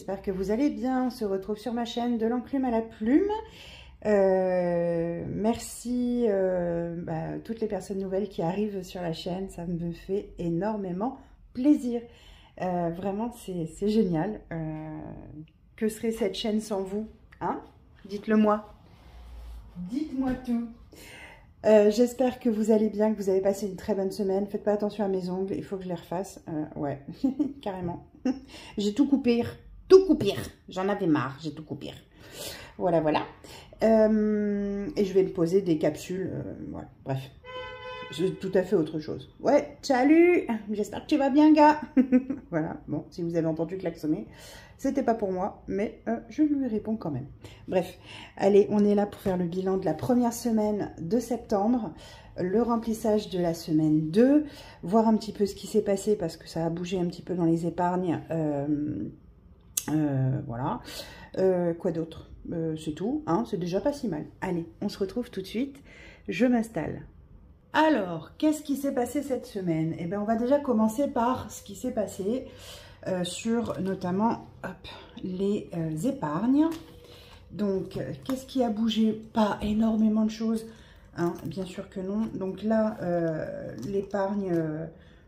j'espère que vous allez bien. On se retrouve sur ma chaîne de l'enclume à la plume. Merci toutes les personnes nouvelles qui arrivent sur la chaîne, ça me fait énormément plaisir. Vraiment, c'est génial. Que serait cette chaîne sans vous, hein? Dites-le moi. Dites-moi tout. J'espère que vous allez bien, que vous avez passé une très bonne semaine. Faites pas attention à mes ongles, il faut que je les refasse. Ouais, carrément. J'ai tout coupé. Tout coupé. J'en avais marre, j'ai tout coupé. Voilà, voilà. Et je vais me poser des capsules. Voilà, bref. C'est tout à fait autre chose. Ouais, salut. J'espère que tu vas bien, gars. Voilà, bon, si vous avez entendu klaxonner, c'était pas pour moi, mais je lui réponds quand même. Bref, allez, on est là pour faire le bilan de la première semaine de septembre, le remplissage de la semaine 2, voir un petit peu ce qui s'est passé, parce que ça a bougé un petit peu dans les épargnes. Voilà. Quoi d'autre? C'est tout, hein, c'est déjà pas si mal. Allez, on se retrouve tout de suite. Je m'installe. Alors, qu'est-ce qui s'est passé cette semaine? Eh bien, on va déjà commencer par ce qui s'est passé sur notamment les épargnes. Donc, qu'est-ce qui a bougé? Pas énormément de choses, hein, bien sûr que non. Donc là, l'épargne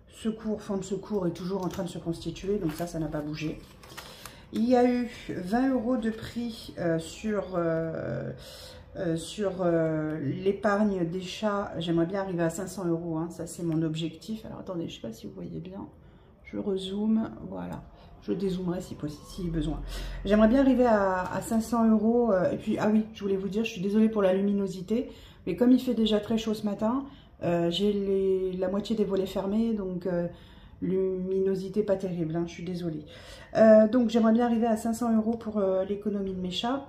secours, fonds de secours est toujours en train de se constituer, donc ça n'a pas bougé. Il y a eu 20 € de prix sur l'épargne des chats. J'aimerais bien arriver à 500 €, hein, ça c'est mon objectif. Alors attendez, je ne sais pas si vous voyez bien, je rezoome, voilà, je dézoomerai si besoin. J'aimerais bien arriver à 500 €, et puis, ah oui, je voulais vous dire, je suis désolée pour la luminosité, mais comme il fait déjà très chaud ce matin, j'ai la moitié des volets fermés, donc luminosité pas terrible, hein, je suis désolée. Donc j'aimerais bien arriver à 500 € pour l'économie de mes chats.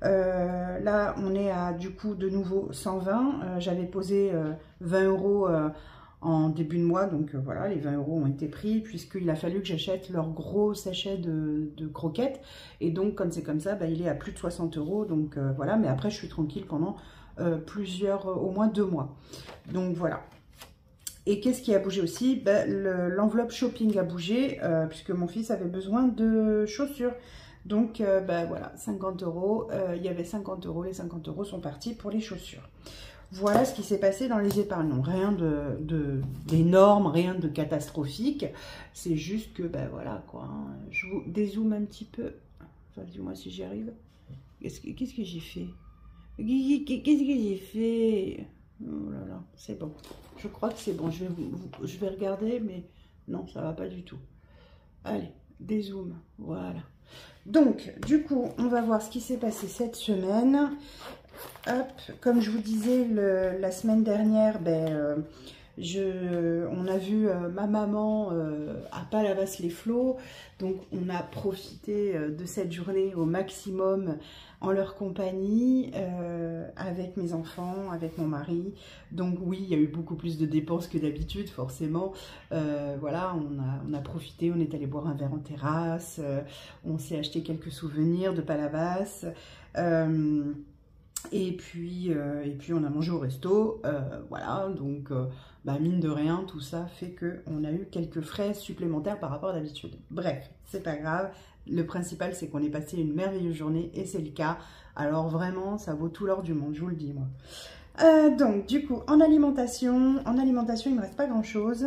Là on est à du coup de nouveau 120. J'avais posé 20 € en début de mois, donc voilà, les 20 € ont été pris puisqu'il a fallu que j'achète leur gros sachet de croquettes, et donc comme c'est comme ça, il est à plus de 60 €, donc voilà, mais après je suis tranquille pendant au moins 2 mois, donc voilà. Et qu'est-ce qui a bougé aussi? L'enveloppe shopping a bougé, puisque mon fils avait besoin de chaussures. Donc, voilà, 50 €. Il y avait 50 €. Les 50 € sont partis pour les chaussures. Voilà ce qui s'est passé dans les épargnants. Rien d'énorme, rien de catastrophique. C'est juste que, voilà, quoi. Hein. Je vous dézoome un petit peu. Enfin, dis-moi si j'y arrive. Qu'est-ce que j'ai fait? Qu'est-ce que j'ai fait? Oh là là, c'est bon. Je crois que c'est bon. Je vais regarder, mais non, ça va pas du tout. Allez, dézoom. Voilà. Donc, du coup, on va voir ce qui s'est passé cette semaine. Hop, comme je vous disais la semaine dernière, on a vu ma maman à Palavas-les-Flots, donc on a profité de cette journée au maximum en leur compagnie, avec mes enfants, avec mon mari. Donc oui, il y a eu beaucoup plus de dépenses que d'habitude, forcément. Voilà, on a profité, on est allé boire un verre en terrasse, on s'est acheté quelques souvenirs de Palavas. Et puis on a mangé au resto, voilà, donc mine de rien, tout ça fait qu'on a eu quelques frais supplémentaires par rapport à d'habitude. Bref, c'est pas grave, le principal c'est qu'on ait passé une merveilleuse journée, et c'est le cas. Alors vraiment, ça vaut tout l'or du monde, je vous le dis moi. Donc du coup, en alimentation, il me reste pas grand chose.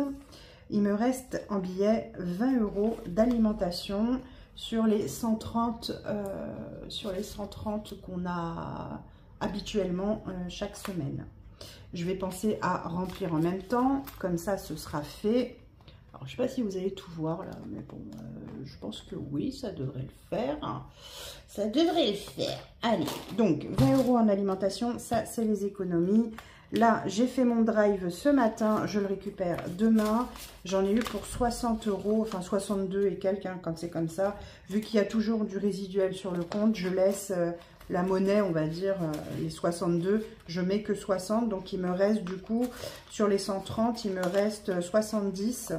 Il me reste en billets 20 € d'alimentation sur les 130 qu'on a habituellement chaque semaine. Je vais penser à remplir en même temps, comme ça ce sera fait. Alors je sais pas si vous allez tout voir là, mais bon, je pense que oui, ça devrait le faire. Ça devrait le faire. Allez, donc 20 € en alimentation, ça c'est les économies. Là, j'ai fait mon drive ce matin, je le récupère demain. J'en ai eu pour 60 €, enfin 62 et quelques, hein, quand c'est comme ça. Vu qu'il y a toujours du résiduel sur le compte, je laisse la monnaie, on va dire, les 62. Je mets que 60, donc il me reste du coup, sur les 130, il me reste 70.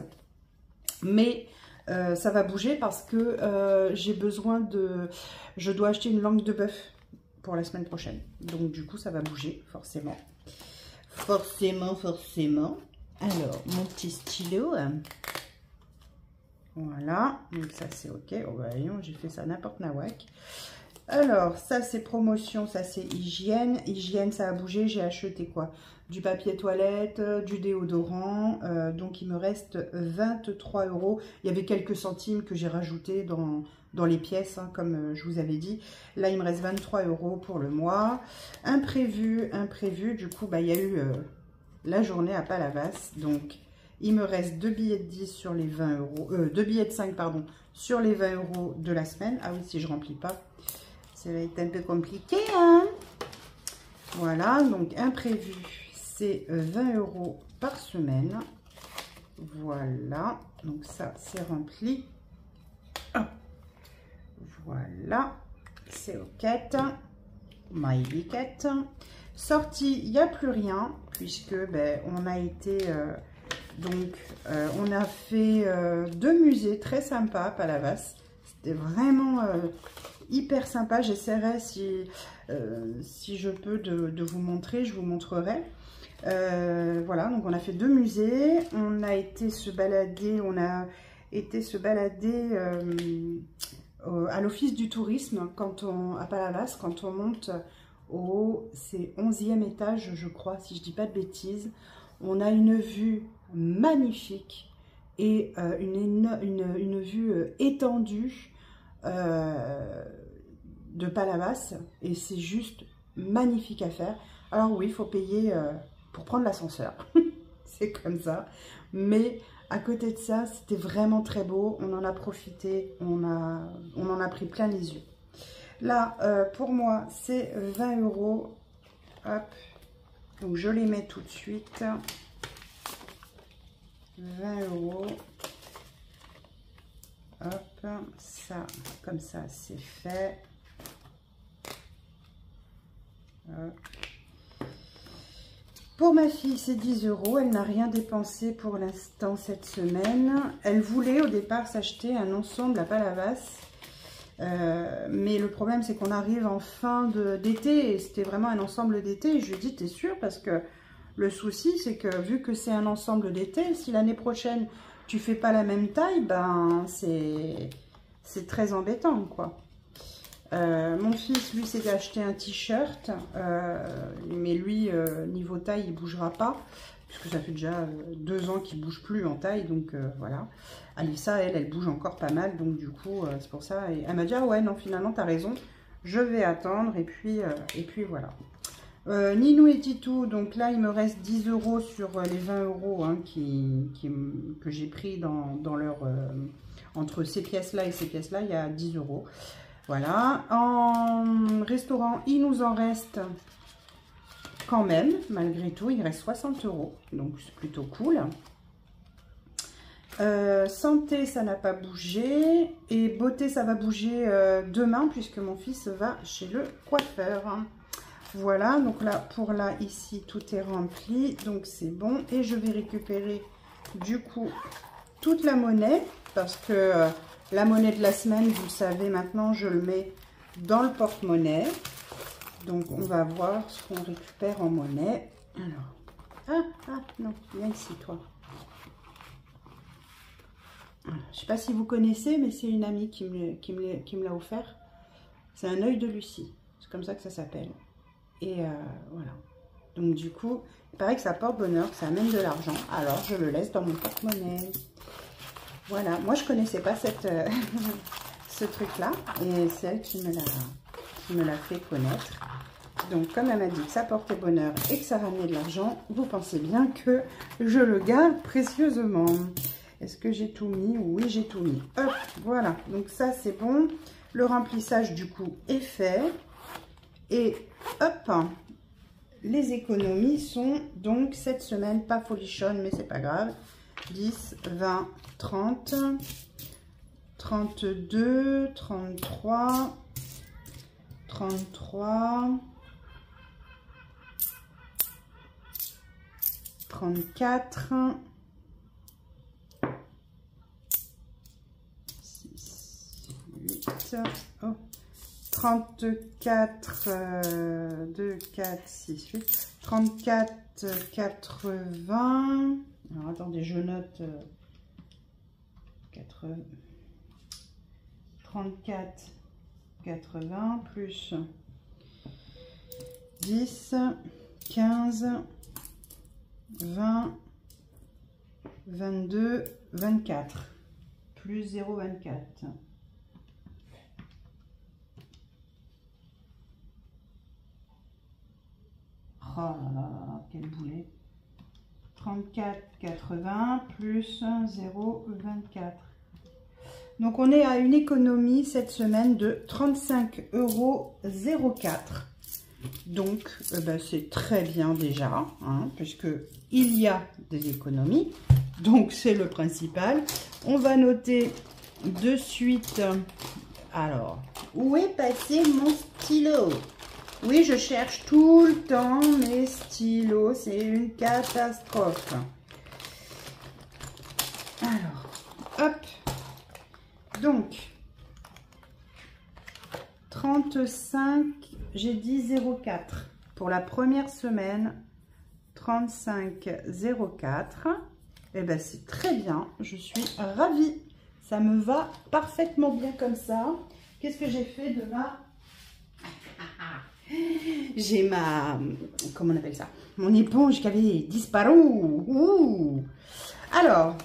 Mais ça va bouger parce que j'ai besoin de... Je dois acheter une langue de bœuf pour la semaine prochaine. Donc du coup, ça va bouger, forcément. Forcément. Alors, mon petit stylo. Voilà, donc ça c'est ok. Oh bah voyons, j'ai fait ça n'importe nawak. Alors, ça c'est promotion, ça c'est hygiène. Hygiène, ça a bougé, j'ai acheté quoi? Du papier toilette, du déodorant. Donc il me reste 23 €. Il y avait quelques centimes que j'ai rajouté dans les pièces, hein, comme je vous avais dit. Là, il me reste 23 € pour le mois. Imprévu, du coup, bah, il y a eu la journée à Palavas. Donc, il me reste 2 billets de 10 sur les 20 €. 2 billets de 5, pardon, sur les 20 € de la semaine. Ah oui, si je remplis pas, ça va être un peu compliqué, hein. Voilà, donc imprévu, c'est 20 € par semaine. Voilà, donc ça, c'est rempli. Oh. Voilà, c'est OK. My biquette. Sortie, il n'y a plus rien, puisque ben, on a été... on a fait 2 musées très sympas à Palavas. C'était vraiment hyper sympa. J'essaierai si je peux de vous montrer, je vous montrerai. Voilà, donc on a fait 2 musées. On a été se balader, à l'office du tourisme à Palavas, quand on monte c'est 11e étage, je crois, si je dis pas de bêtises. On a une vue magnifique et une vue étendue de Palavas, et c'est juste magnifique à faire. Alors oui, il faut payer pour prendre l'ascenseur, c'est comme ça, mais à côté de ça, c'était vraiment très beau, on en a profité, on en a pris plein les yeux. Là, pour moi, c'est 20 €. Hop, donc je les mets tout de suite. 20 €. Hop, ça, comme ça, c'est fait. Hop. Pour ma fille, c'est 10 €. Elle n'a rien dépensé pour l'instant cette semaine. Elle voulait au départ s'acheter un ensemble à Palavas. Mais le problème, c'est qu'on arrive en fin d'été et c'était vraiment un ensemble d'été. Et je lui ai dit, t'es sûr? Parce que le souci, c'est que vu que c'est un ensemble d'été, si l'année prochaine, tu fais pas la même taille, ben c'est très embêtant, quoi. Mon fils, lui, s'est acheté un t-shirt, mais lui, niveau taille, il bougera pas, puisque ça fait déjà 2 ans qu'il bouge plus en taille, donc voilà. Alissa, elle bouge encore pas mal, donc du coup, c'est pour ça. Et elle m'a dit, ah ouais, non, finalement, t'as raison, je vais attendre, et puis voilà. Ninou et Titou, donc là, il me reste 10 € sur les 20 € hein, que j'ai pris dans leur... entre ces pièces-là et ces pièces-là, il y a 10 €. Voilà, en restaurant, il nous en reste quand même, malgré tout, il reste 60 €, donc c'est plutôt cool. Santé, ça n'a pas bougé, et beauté, ça va bouger demain, puisque mon fils va chez le coiffeur. Voilà, donc là, pour là, ici, tout est rempli, donc c'est bon, et je vais récupérer, du coup, toute la monnaie, parce que... la monnaie de la semaine, vous le savez maintenant, je le mets dans le porte-monnaie. Donc, on va voir ce qu'on récupère en monnaie. Alors, non, viens ici, toi. Alors, je ne sais pas si vous connaissez, mais c'est une amie qui me l'a offert. C'est un œil de Lucie. C'est comme ça que ça s'appelle. Et voilà. Donc, du coup, il paraît que ça porte bonheur, que ça amène de l'argent. Alors, je le laisse dans mon porte-monnaie. Voilà, moi je connaissais pas ce truc-là, et c'est elle qui me l'a fait connaître. Donc comme elle m'a dit que ça portait bonheur et que ça ramenait de l'argent, vous pensez bien que je le garde précieusement. Est-ce que j'ai tout mis? Oui, j'ai tout mis. Hop, voilà, donc ça c'est bon. Le remplissage du coup est fait. Et hop, les économies sont donc cette semaine pas folichonne, mais c'est pas grave. 10, 20, 30, 32, 33, 33, 34, 6, 8, oh, 34, 2, 4, 6, 8, 34, 80... Alors, attendez, je note 80, 34,80 plus 10, 15, 20, 22, 24, plus 0,24. Oh là là, quel boulet. 34,80 plus 0,24. Donc on est à une économie cette semaine de 35,04 €. Donc c'est très bien déjà, hein, puisque il y a des économies. Donc c'est le principal. On va noter de suite. Alors, où est passé mon stylo? Oui, je cherche tout le temps mes stylos. C'est une catastrophe. Alors, hop. Donc, 35, j'ai dit 0,4. Pour la première semaine, 35,04. Eh bien, c'est très bien. Je suis ravie. Ça me va parfaitement bien comme ça. Qu'est-ce que j'ai fait de ma... J'ai ma... Comment on appelle ça? Mon éponge qui avait disparu. Ouh. Alors,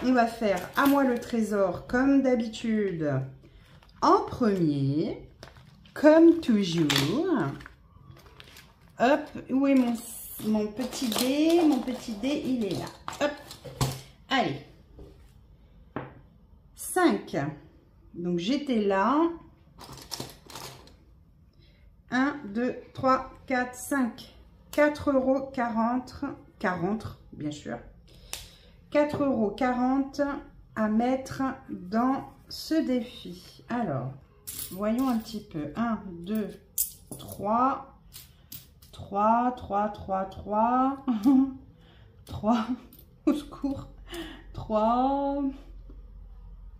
on va faire à moi le trésor comme d'habitude. En premier, comme toujours. Hop, où est mon petit dé? Mon petit dé, il est là. Hop, allez. 5. Donc, j'étais là. 1, 2, 3, 4, 5. 4,40 €. 40, bien sûr. 4,40 € à mettre dans ce défi. Alors, voyons un petit peu. 1, 2, 3. 3, 3, 3, 3. 3, au secours. 3,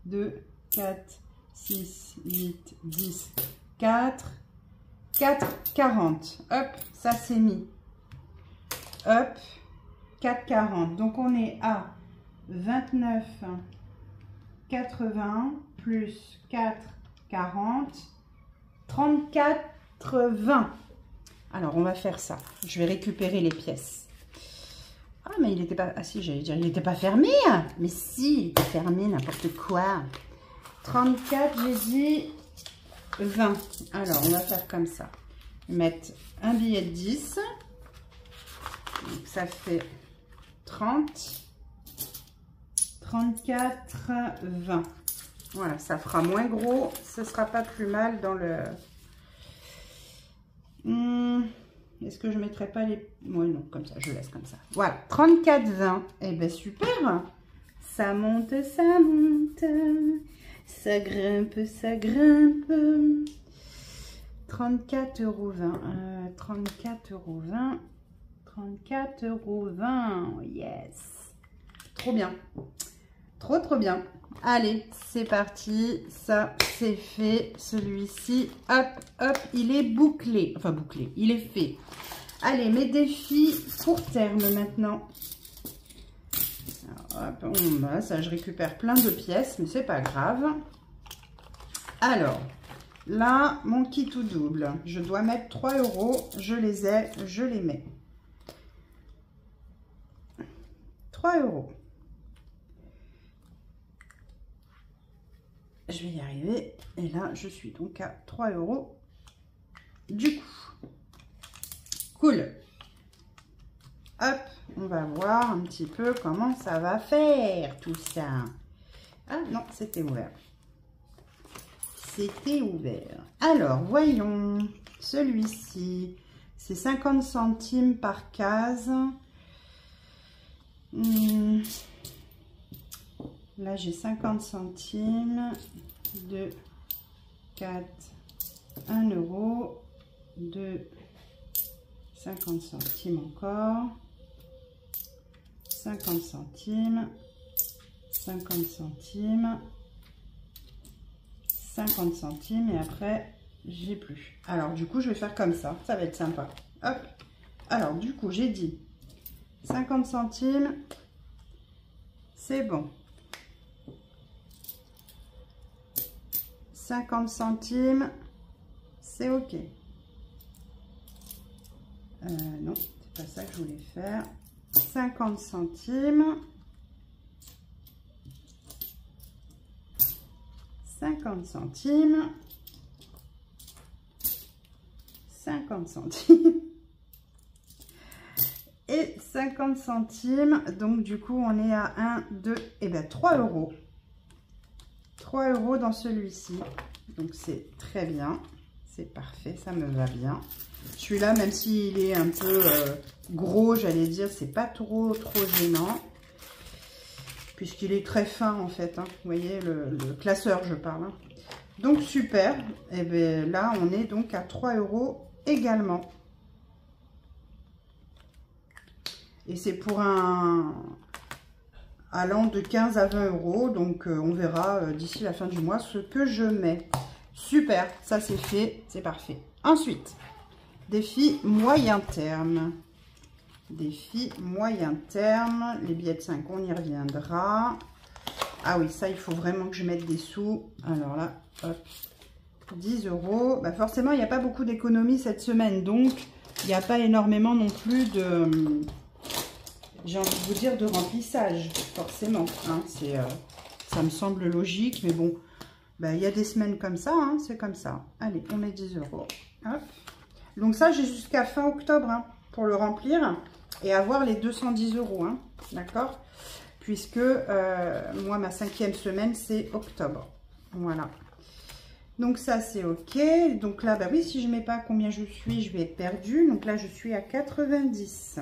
2, 4, 6, 8, 10, 4. 4,40. Hop, ça c'est mis. Hop, 4,40. Donc on est à 29,80 plus 4,40. 34,20. Alors on va faire ça. Je vais récupérer les pièces. Ah mais il n'était pas... Ah si, j'allais dire, il n'était pas fermé. Mais si, il était fermé, n'importe quoi. 34, j'ai dit... 20. Alors, on va faire comme ça. Mettre un billet de 10. Donc, ça fait 30, 34, 20. Voilà, ça fera moins gros. Ce sera pas plus mal dans le... Est-ce que je mettrai pas les... Oui, non, comme ça, je laisse comme ça. Voilà, 34, 20. Eh bien, super. Ça monte, ça monte. Ça grimpe, ça grimpe. 34,20 €. 34,20 €. 34,20 €. Yes. Trop bien. Trop, trop bien. Allez, c'est parti. Ça, c'est fait. Celui-ci, hop, hop, il est bouclé. Enfin, bouclé. Il est fait. Allez, mes défis court terme maintenant. Hop, ça, je récupère plein de pièces, mais c'est pas grave. Alors, là, mon kit tout double. Je dois mettre 3 €. Je les ai, je les mets. 3 €. Je vais y arriver. Et là, je suis donc à 3 € du coup. Cool. Hop, on va voir un petit peu comment ça va faire tout ça. Ah non, c'était ouvert. C'était ouvert. Alors, voyons. Celui-ci, c'est 50 centimes par case. Là, j'ai 50 centimes. 2, 4, 1 €. 2, 50 centimes encore. 50 centimes. 50 centimes. 50 centimes. Et après, j'ai plus. Alors, du coup, je vais faire comme ça. Ça va être sympa. Hop. Alors, du coup, j'ai dit 50 centimes. C'est bon. 50 centimes, c'est ok. Non, c'est pas ça que je voulais faire. 50 centimes. 50 centimes. 50 centimes. Et 50 centimes. Donc, du coup, on est à 1, 2, et bien 3 euros. 3 euros dans celui-ci. Donc, c'est très bien. C'est parfait, ça me va bien. Celui-là, même s'il est un peu gros, j'allais dire, c'est pas trop gênant. Puisqu'il est très fin, en fait. Hein. Vous voyez, le classeur, je parle. Hein. Donc, super. Et bien là, on est donc à 3 euros également. Et c'est pour un allant de 15 à 20 euros. Donc, on verra d'ici la fin du mois ce que je mets. Super, ça c'est fait, c'est parfait. Ensuite, défi moyen terme. Défi moyen terme. Les billets de 5, on y reviendra. Ah oui, ça, il faut vraiment que je mette des sous. Alors là, hop, 10 euros. Bah forcément, il n'y a pas beaucoup d'économies cette semaine. Donc, il n'y a pas énormément non plus de... J'ai envie de vous dire de remplissage, forcément. Hein, ça me semble logique, mais bon, bah, y a des semaines comme ça, hein, c'est comme ça. Allez, on met 10 euros. Hop. Donc ça, j'ai jusqu'à fin octobre hein, pour le remplir et avoir les 210 euros. Hein, d'accord? Puisque moi, ma 5e semaine, c'est octobre. Voilà. Donc ça, c'est OK. Donc là, bah oui, si je ne mets pas combien je suis, je vais être perdue. Donc là, je suis à 90.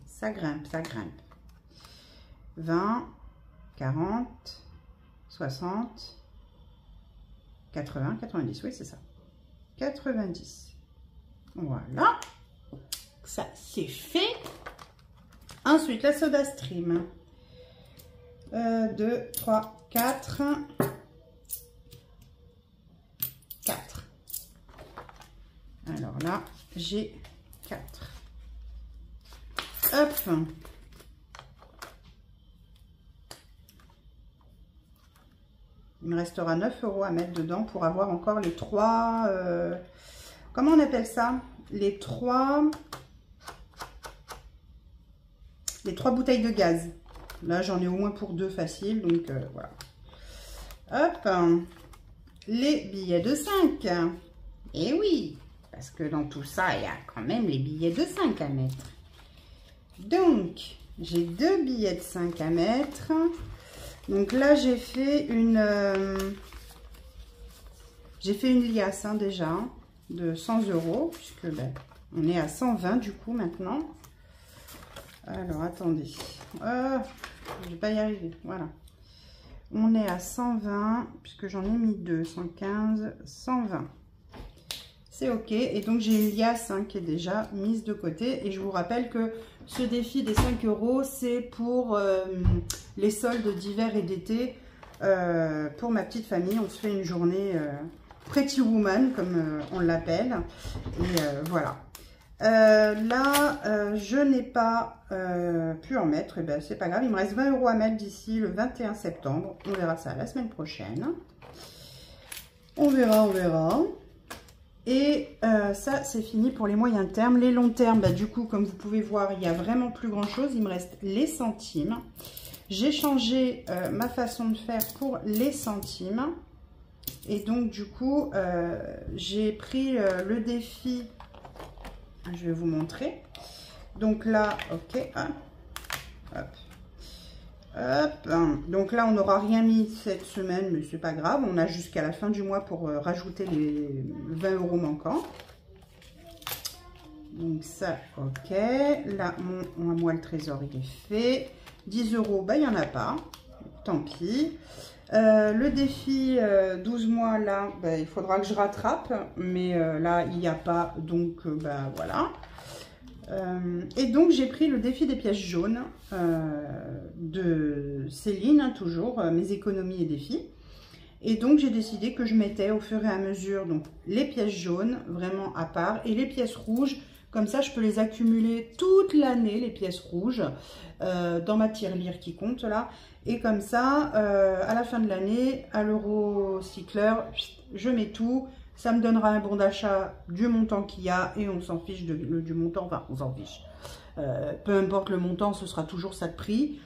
Ça grimpe, ça grimpe. 20, 40, 60, 80, 90. Oui, c'est ça. 90. Voilà. Ça, c'est fait. Ensuite, la Soda Stream. 2, 3, 4. 4. Alors là, j'ai 4. Hop. Il me restera 9 euros à mettre dedans pour avoir encore les 3... comment on appelle ça? Les 3 bouteilles de gaz. Là, j'en ai au moins pour 2 faciles. Donc, voilà. Hop. Les billets de 5. Et oui. Parce que dans tout ça, il y a quand même les billets de 5 à mettre. Donc, j'ai 2 billets de 5 à mettre. Donc là, j'ai fait une liasse hein, déjà de 100 euros. Puisque ben, on est à 120 du coup maintenant. Alors, attendez. Je vais pas y arriver. Voilà. On est à 120, puisque j'en ai mis 2. 115, 120. C'est OK. Et donc, j'ai une liasse hein, qui est déjà mise de côté. Et je vous rappelle que ce défi des 5 euros, c'est pour les soldes d'hiver et d'été. Pour ma petite famille, on se fait une journée Pretty Woman, comme on l'appelle. Et voilà. Là, je n'ai pas pu en mettre. Et ben, c'est pas grave. Il me reste 20 euros à mettre d'ici le 21 septembre. On verra ça la semaine prochaine. On verra, on verra. Et ça, c'est fini pour les moyens termes. Les longs termes, bah, du coup, comme vous pouvez voir, il n'y a vraiment plus grand-chose. Il me reste les centimes. J'ai changé ma façon de faire pour les centimes. Et donc, du coup, j'ai pris le défi. Je vais vous montrer. Donc là, OK. Hop. Hop. Donc là, on n'aura rien mis cette semaine, mais c'est pas grave. On a jusqu'à la fin du mois pour rajouter les 20 euros manquants. Donc ça, OK. Là, moi, le trésor, il est fait. 10 euros, bah, il n'y en a pas. Tant pis. Le défi 12 mois, là, bah, il faudra que je rattrape. Mais là, il n'y a pas. Donc, bah, voilà. Et donc, j'ai pris le défi des pièces jaunes de Céline, hein, toujours, mes économies et défis. Et donc, j'ai décidé que je mettais au fur et à mesure donc, les pièces jaunes, vraiment à part, et les pièces rouges. Comme ça, je peux les accumuler toute l'année, les pièces rouges, dans ma tirelire qui compte là. Et comme ça, à la fin de l'année, à l'Eurocycleur, je mets tout. Ça me donnera un bon d'achat du montant qu'il y a et on s'en fiche du montant. Enfin, on s'en fiche. Peu importe le montant, ce sera toujours ça de prix.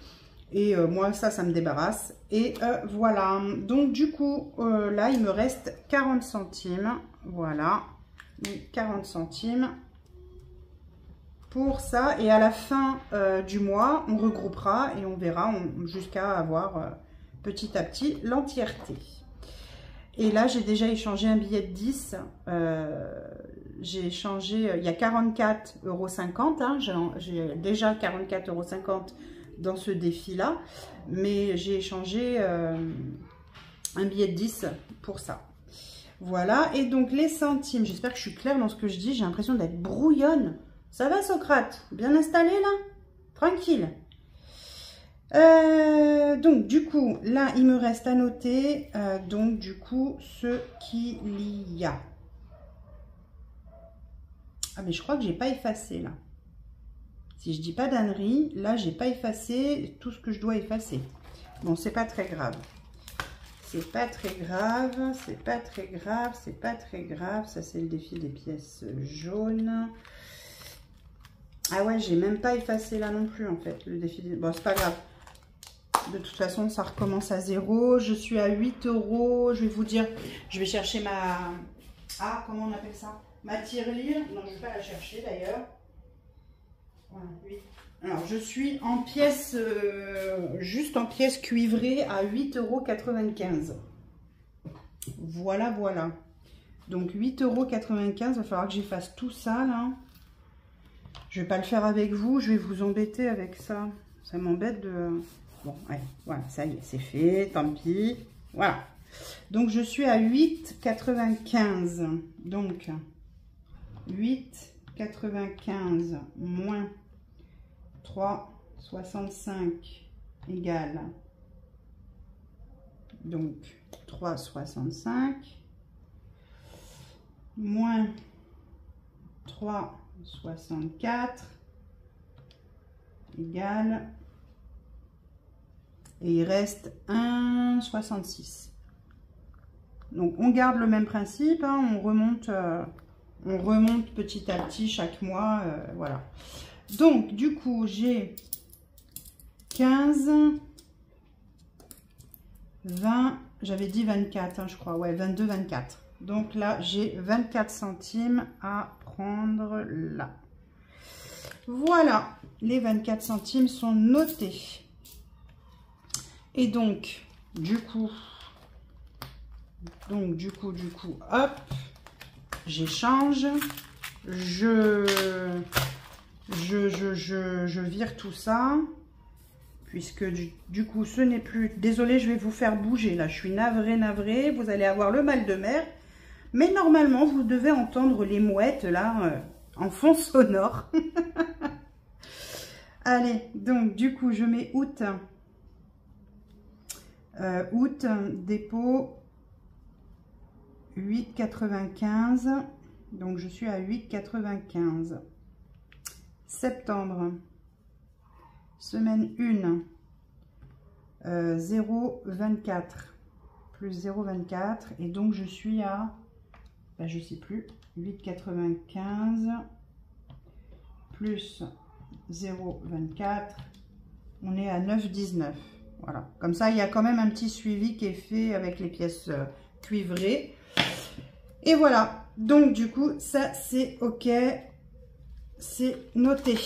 Et moi, ça me débarrasse. Et voilà. Donc, du coup, là, il me reste 40 centimes. Voilà. Donc, 40 centimes pour ça. Et à la fin du mois, on regroupera et on verra jusqu'à avoir petit à petit l'entièreté. Et là, j'ai déjà échangé un billet de 10. J'ai échangé, il y a 44,50 €. Hein, j'ai déjà 44,50 € dans ce défi-là. Mais j'ai échangé un billet de 10 pour ça. Voilà. Et donc, les centimes, j'espère que je suis claire dans ce que je dis. J'ai l'impression d'être brouillonne. Ça va, Socrate? Bien installé, là? Tranquille. Donc, du coup, là, il me reste à noter, donc, du coup, ce qu'il y a. Ah, mais je crois que j'ai pas effacé, là. Si je dis pas d'ânerie, là, j'ai pas effacé tout ce que je dois effacer. Bon, c'est pas très grave. C'est pas très grave, c'est pas très grave, c'est pas très grave. Ça, c'est le défi des pièces jaunes. Ah ouais, j'ai même pas effacé là non plus, en fait, le défi des... Bon, c'est pas grave. De toute façon, ça recommence à 0. Je suis à 8 €. Je vais vous dire, je vais chercher ma... Ah, comment on appelle ça? Ma tirelire. Non, je ne vais pas la chercher d'ailleurs. Voilà, 8. Alors, je suis en pièces, juste en pièces cuivrées à 8,95 €. Voilà, voilà. Donc, 8,95 €. Il va falloir que j'efface tout ça, là. Je ne vais pas le faire avec vous. Je vais vous embêter avec ça. Ça m'embête de... Bon, ouais, voilà, ça y est, c'est fait, tant pis. Voilà. Donc, je suis à 8,95. Donc, 8,95 moins 3,65 égale. Donc, 3,65 moins 3,64 égale... Et il reste 1,66. Donc, on garde le même principe. Hein, on remonte petit à petit chaque mois. Voilà. Donc, du coup, j'ai 15, 20, j'avais dit 24, hein, je crois. Ouais, 22, 24. Donc là, j'ai 24 centimes à prendre là. Voilà. Les 24 centimes sont notés. Et donc, du coup, hop, j'échange, je vire tout ça, puisque du coup, ce n'est plus... Désolée, je vais vous faire bouger, là, je suis navrée, vous allez avoir le mal de mer, mais normalement, vous devez entendre les mouettes, là, en fond sonore. Allez, donc, du coup, je mets août... août, dépôt 8,95. Donc, je suis à 8,95. Septembre, semaine 1, 0,24 plus 0,24. Et donc, je suis à, ben, je sais plus, 8,95 plus 0,24. On est à 9,19. Voilà, comme ça, il y a quand même un petit suivi qui est fait avec les pièces cuivrées. Et voilà, donc du coup, ça c'est OK, c'est noté.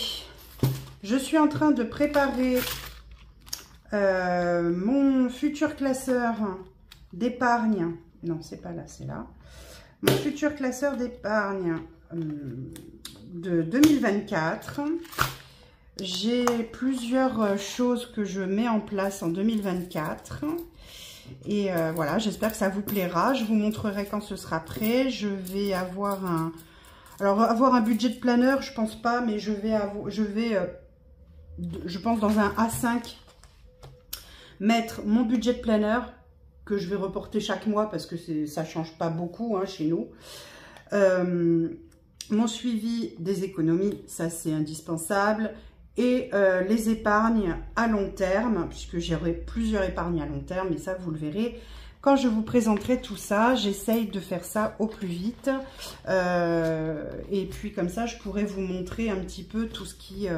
Je suis en train de préparer mon futur classeur d'épargne. Non, c'est pas là, c'est là. Mon futur classeur d'épargne de 2024. J'ai plusieurs choses que je mets en place en 2024 et voilà, j'espère que ça vous plaira. Je vous montrerai quand ce sera prêt. Je vais avoir un... Alors, avoir un budget de planeur, je pense pas, mais je pense dans un A5 mettre mon budget de planeur que je vais reporter chaque mois parce que ça change pas beaucoup hein, chez nous. mon suivi des économies, ça c'est indispensable, et les épargnes à long terme, puisque j'aurai plusieurs épargnes à long terme, et ça vous le verrez quand je vous présenterai tout ça. J'essaye de faire ça au plus vite, et puis comme ça je pourrai vous montrer un petit peu tout ce qui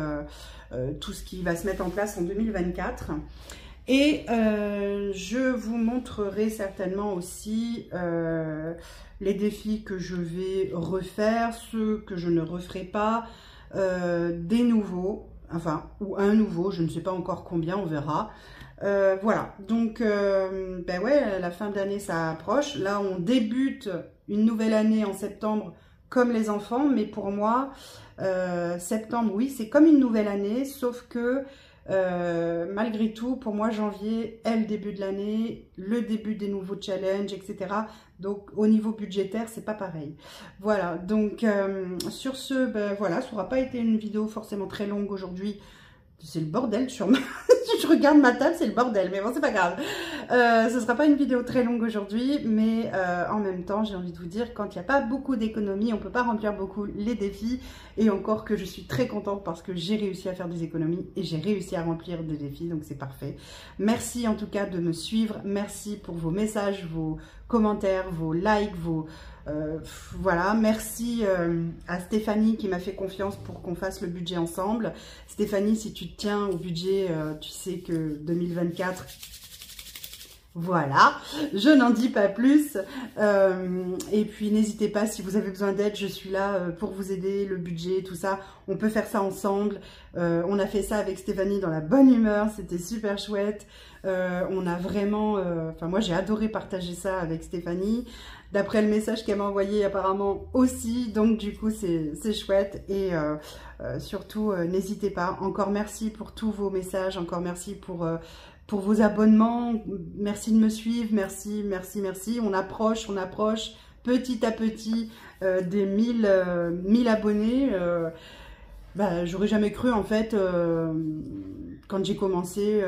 va se mettre en place en 2024. Et je vous montrerai certainement aussi les défis que je vais refaire, ceux que je ne referai pas, des nouveaux, enfin, ou un nouveau, je ne sais pas encore combien, on verra. Voilà, donc, ben ouais, la fin d'année, ça approche. Là, on débute une nouvelle année en septembre, comme les enfants, mais pour moi, septembre, oui, c'est comme une nouvelle année, sauf que malgré tout, pour moi, janvier est le début de l'année, le début des nouveaux challenges, etc. Donc, au niveau budgétaire, c'est pas pareil. Voilà, donc, sur ce, ben voilà, ça n'aura pas été une vidéo forcément très longue aujourd'hui. C'est le bordel sur ma... Je regarde ma table, c'est le bordel, mais bon, c'est pas grave. Ce sera pas une vidéo très longue aujourd'hui, mais en même temps, j'ai envie de vous dire, quand il n'y a pas beaucoup d'économies, on peut pas remplir beaucoup les défis. Et encore que je suis très contente parce que j'ai réussi à faire des économies et j'ai réussi à remplir des défis, donc c'est parfait. Merci en tout cas de me suivre. Merci pour vos messages, vos commentaires, vos likes, voilà, merci à Stéphanie qui m'a fait confiance pour qu'on fasse le budget ensemble. Stéphanie, si tu te tiens au budget, tu sais que 2024, voilà, je n'en dis pas plus. Et puis n'hésitez pas, si vous avez besoin d'aide, je suis là pour vous aider, le budget, tout ça. On peut faire ça ensemble. On a fait ça avec Stéphanie dans la bonne humeur, c'était super chouette. On a vraiment, enfin moi j'ai adoré partager ça avec Stéphanie. D'après le message qu'elle m'a envoyé apparemment aussi, donc du coup c'est chouette. Et surtout n'hésitez pas, encore merci pour tous vos messages, encore merci pour vos abonnements, merci de me suivre, merci, merci, merci. On approche petit à petit des 1000 abonnés. Bah, j'aurais jamais cru en fait, quand j'ai commencé,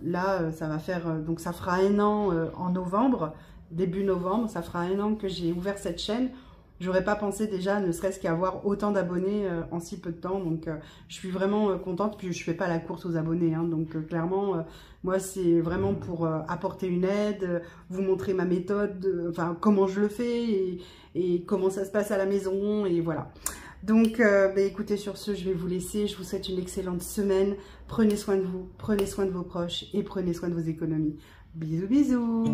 là ça va faire, donc ça fera 1 an en novembre, début novembre, ça fera 1 an que j'ai ouvert cette chaîne. J'aurais pas pensé déjà, ne serait-ce qu'à avoir autant d'abonnés en si peu de temps. Donc, je suis vraiment contente. Puis, je fais pas la course aux abonnés. Hein, donc, clairement, moi, c'est vraiment pour apporter une aide, vous montrer ma méthode, enfin, comment je le fais et comment ça se passe à la maison. Et voilà. Donc, bah, écoutez, sur ce, je vais vous laisser. Je vous souhaite une excellente semaine. Prenez soin de vous, prenez soin de vos proches et prenez soin de vos économies. Bisous, bisous.